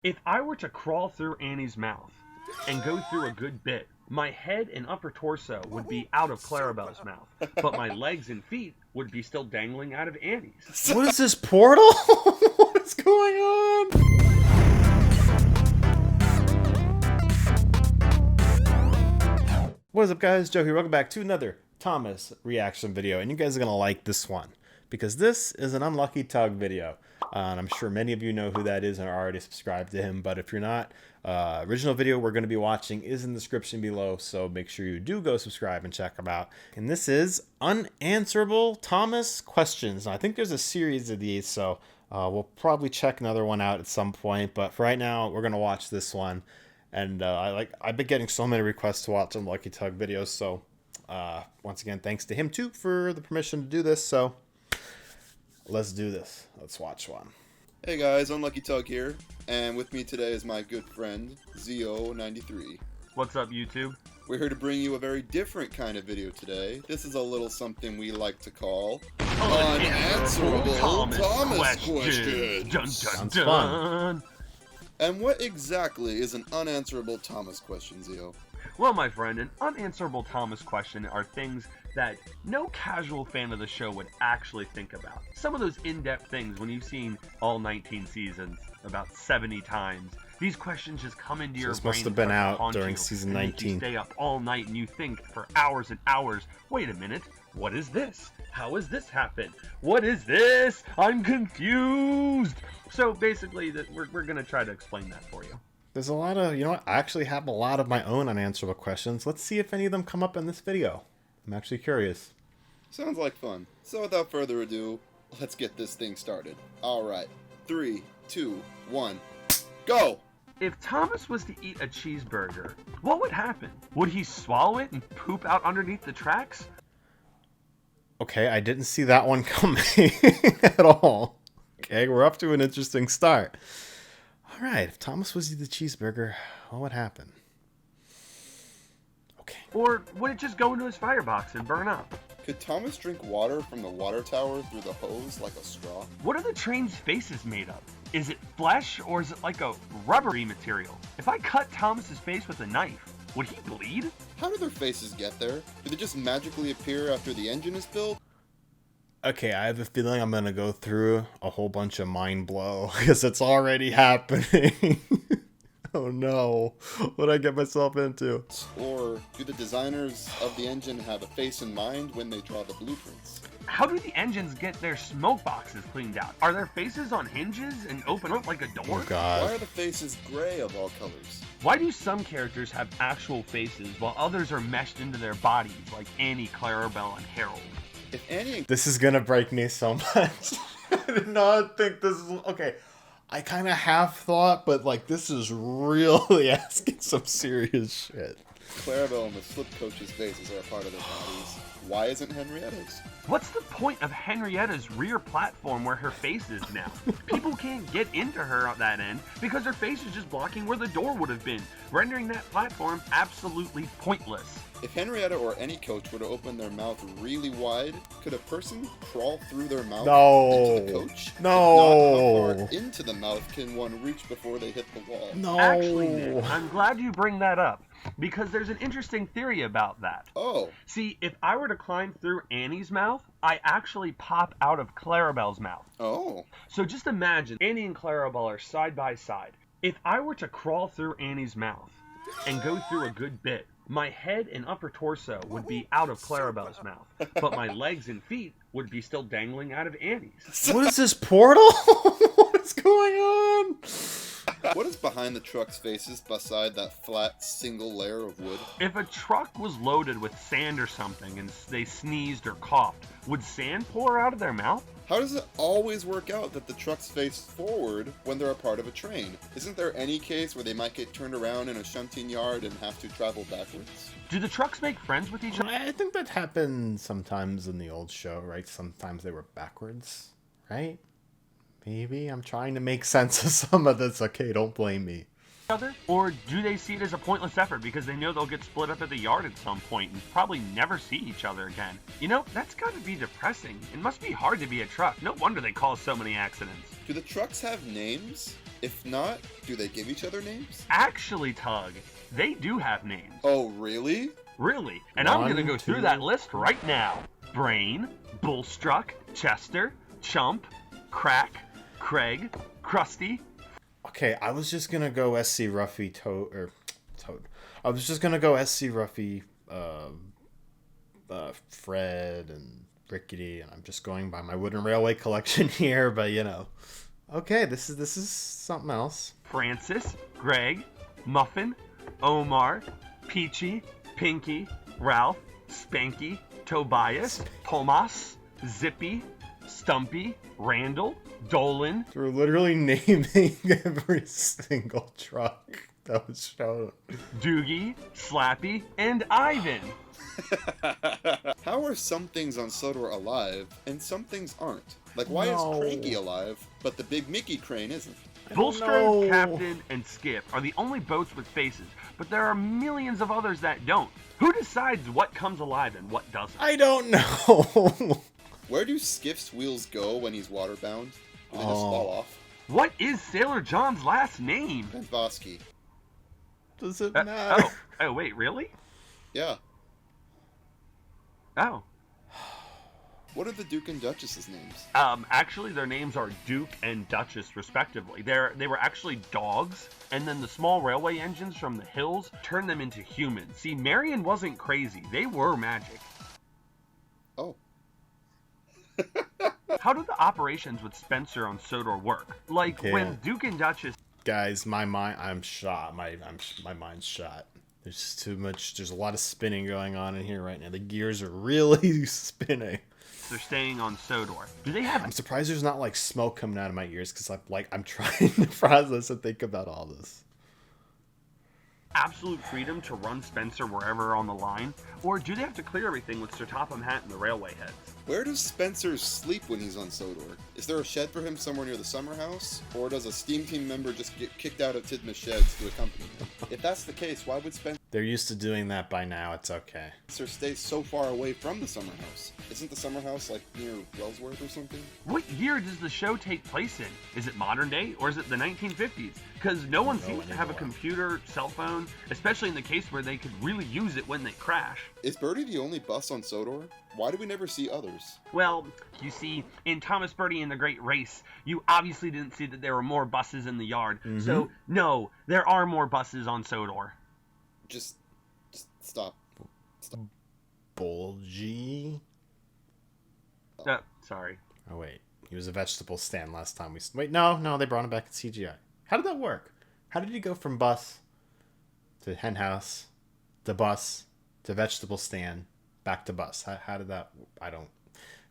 If I were to crawl through Annie's mouth and go through a good bit, my head and upper torso would be out of Clarabelle's mouth, but my legs and feet would be still dangling out of Annie's. What is this portal? What is going on? What is up, guys? Joe here. Welcome back to another Thomas reaction video, and you guys are gonna like this one because this is an Unlucky Tug video. And I'm sure many of you know who that is and are already subscribed to him, but if you're not, original video we're going to be watching is in the description below, so make sure you do go subscribe and check him out. And this is Unanswerable Thomas Questions. Now, I think there's a series of these, so we'll probably check another one out at some point, but for right now we're going to watch this one. And I've been getting so many requests to watch Unlucky Tug videos, so once again, thanks to him too for the permission to do this. So let's do this. Let's watch one. Hey guys, Unlucky Tug here, and with me today is my good friend, Zio93. What's up, YouTube? We're here to bring you a very different kind of video today. This is a little something we like to call Unanswerable Thomas Question. Dun, dun, Sounds dun. fun. And what exactly is an unanswerable Thomas question, Zio? Well, my friend, an unanswerable Thomas question are things that no casual fan of the show would actually think about. Some of those in-depth things, when you've seen all 19 seasons about 70 times, these questions just come into your brain. This must have been out during season 19. You stay up all night and you think for hours and hours, wait a minute, what is this? How has this happened? What is this? I'm confused. So basically, we're going to try to explain that for you. There's a lot of, you know what, I actually have a lot of my own unanswerable questions. Let's see if any of them come up in this video. I'm actually curious. Sounds like fun. So without further ado, let's get this thing started. Alright, 3, 2, 1, go! If Thomas was to eat a cheeseburger, what would happen? Would he swallow it and poop out underneath the tracks? Okay, I didn't see that one coming at all. Okay, we're up to an interesting start. All right, if Thomas was to eat the cheeseburger, what would happen? Okay. Or would it just go into his firebox and burn up? Could Thomas drink water from the water tower through the hose like a straw? What are the train's faces made of? Is it flesh or is it like a rubbery material? If I cut Thomas's face with a knife, would he bleed? How do their faces get there? Do they just magically appear after the engine is built? Okay, I have a feeling I'm going to go through a whole bunch of mind blow because it's already happening. Oh no, what'd I get myself into? Or do the designers of the engine have a face in mind when they draw the blueprints? How do the engines get their smoke boxes cleaned out? Are their faces on hinges and open up like a door? Oh Why god. are the faces gray of all colors? Why do some characters have actual faces while others are meshed into their bodies like Annie, Clarabelle, and Harold? If Annie This is gonna break me so much. I did not think this is... Okay, I kind of half thought, but like this is really asking some serious shit. Clarabelle and the slip coach's faces are a part of their bodies, why isn't Henrietta's? What's the point of Henrietta's rear platform where her face is now? People can't get into her at that end because her face is just blocking where the door would have been, rendering that platform absolutely pointless. If Henrietta or any coach were to open their mouth really wide, could a person crawl through their mouth into the coach? No. If not, how far into the mouth can one reach before they hit the wall? No. Actually, Nick, I'm glad you bring that up because there's an interesting theory about that. Oh, See, if I were to climb through Annie's mouth, I actually pop out of Clarabelle's mouth. oh. So just imagine Annie and Clarabelle are side by side. If I were to crawl through Annie's mouth and go through a good bit, my head and upper torso would be out of Clarabelle's mouth, but my legs and feet would be still dangling out of Annie's. What is this portal? What is going on? What is behind the truck's faces beside that flat single layer of wood? If a truck was loaded with sand or something and they sneezed or coughed, would sand pour out of their mouth? How does it always work out that the trucks face forward when they're a part of a train? Isn't there any case where they might get turned around in a shunting yard and have to travel backwards? Do the trucks make friends with each other? I think that happened sometimes in the old show, right? Sometimes they were backwards, right? Maybe. I'm trying to make sense of some of this. Okay, don't blame me. Or do they see it as a pointless effort because they know they'll get split up at the yard at some point and probably never see each other again? You know, that's got to be depressing. It must be hard to be a truck. No wonder they cause so many accidents. Do the trucks have names? If not, do they give each other names? Actually, Tug, they do have names. Oh, really? Really? And I'm One, gonna go through two. that list right now. Brain, Bullstruck, Chester, Chump, Crack, Craig, Krusty. Okay, I was just gonna go SC Ruffy Toad. I was just gonna go SC Ruffy, Fred and Rickety, and I'm just going by my Wooden Railway collection here. But you know, okay, this is something else. Francis, Greg, Muffin, Omar, Peachy, Pinky, Ralph, Spanky, Tobias, Tomas, Zippy, Stumpy, Randall, Dolan. We're literally naming every single truck that was shown. Doogie, Slappy, and Ivan. How are some things on Sodor alive and some things aren't? Like, why No. is Cranky alive, but the Big Mickey crane isn't? Bullstrode, know. Captain, and Skip are the only boats with faces, but there are millions of others that don't. Who decides what comes alive and what doesn't? I don't know. Where do Skip's wheels go when he's waterbound? Do they just fall off? What is Sailor John's last name? Vansky. Does it matter? Oh, wait, really? Yeah. Oh. What are the Duke and Duchess's names? Actually, their names are Duke and Duchess, respectively. They were actually dogs, and then the small railway engines from the hills turned them into humans. See, Marion wasn't crazy. They were magic. Oh. How do the operations with Spencer on Sodor work? Like, Yeah. when Duke and Duchess... Guys, my mind, I'm shot. My mind's shot. There's just too much. There's a lot of spinning going on in here right now. The gears are really spinning. They're staying on Sodor. Do they have I'm surprised there's not like smoke coming out of my ears because I'm trying to process and think about all this. absolute freedom to run Spencer wherever on the line? Or do they have to clear everything with Sir Topham Hatt and the railway heads? Where does Spencer sleep when he's on Sodor? Is there a shed for him somewhere near the summer house? Or does a steam team member just get kicked out of Tidmouth sheds to accompany him? If that's the case, why would Spencer They're used to doing that by now. It's okay. stay so far away from the summer house? Isn't the summer house like near Wellsworth or something? What year does the show take place in? Is it modern day or is it the 1950s? Because no one seems to have a anymore. computer, cell phone, especially in the case where they could really use it when they crash. Is Birdie the only bus on Sodor? Why do we never see others? Well, you see, in Thomas Birdie and the Great Race, you obviously didn't see that there were more buses in the yard. So, no, there are more buses on Sodor. Just stop. Bulgy? Sorry. Oh, wait. He was a vegetable stand last time we... Wait, no, they brought him back in CGI. How did that work? How did he go from bus to hen house to bus to vegetable stand back to bus? How did that... I don't...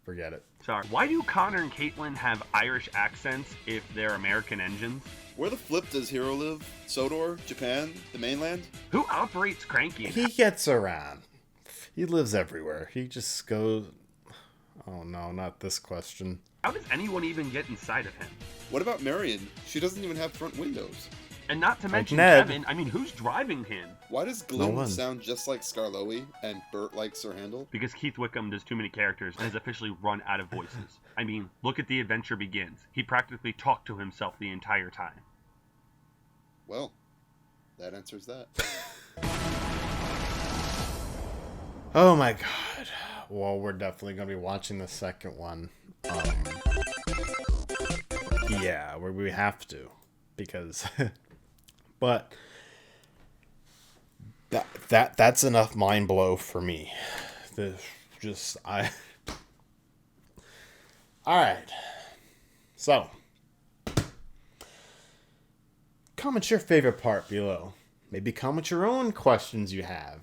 Forget it. Sorry. Why do Connor and Caitlin have Irish accents if they're American engines? Where the flip does Hero live? Sodor? Japan? The mainland? Who operates Cranky? He gets around. He lives everywhere. He just goes... Oh, no, not this question. How does anyone even get inside of him? What about Marion? She doesn't even have front windows. And not to mention Ned. Kevin, I mean, who's driving him? Why does No Glenn one. sound just like Scarloey and Bert like Sir Handel? Because Keith Wickham does too many characters and has officially run out of voices. I mean, look at The Adventure Begins. He practically talked to himself the entire time. Well, that answers that. Oh, my God. Well, we're definitely going to be watching the second one. Yeah, we have to. Because... But that's enough mind blow for me. All right. So, comment your favorite part below. Maybe comment your own questions you have,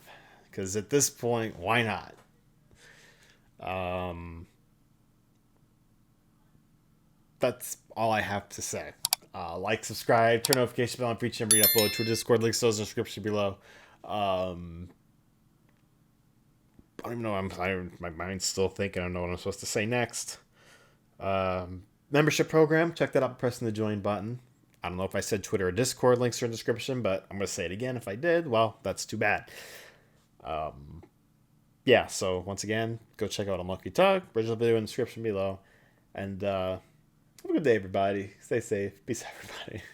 because at this point, why not? That's all I have to say. Like, subscribe, turn notification bell on for each and every upload to a Discord. Links to those in the description below. I don't even know. My mind's still thinking. I don't know what I'm supposed to say next. Membership program. Check that out by pressing the join button. I don't know if I said Twitter or Discord. Links are in the description, but I'm going to say it again. If I did, well, that's too bad. Yeah, so once again, go check out Unlucky Tug. Original video in the description below. And have a good day, everybody. Stay safe. Peace, everybody.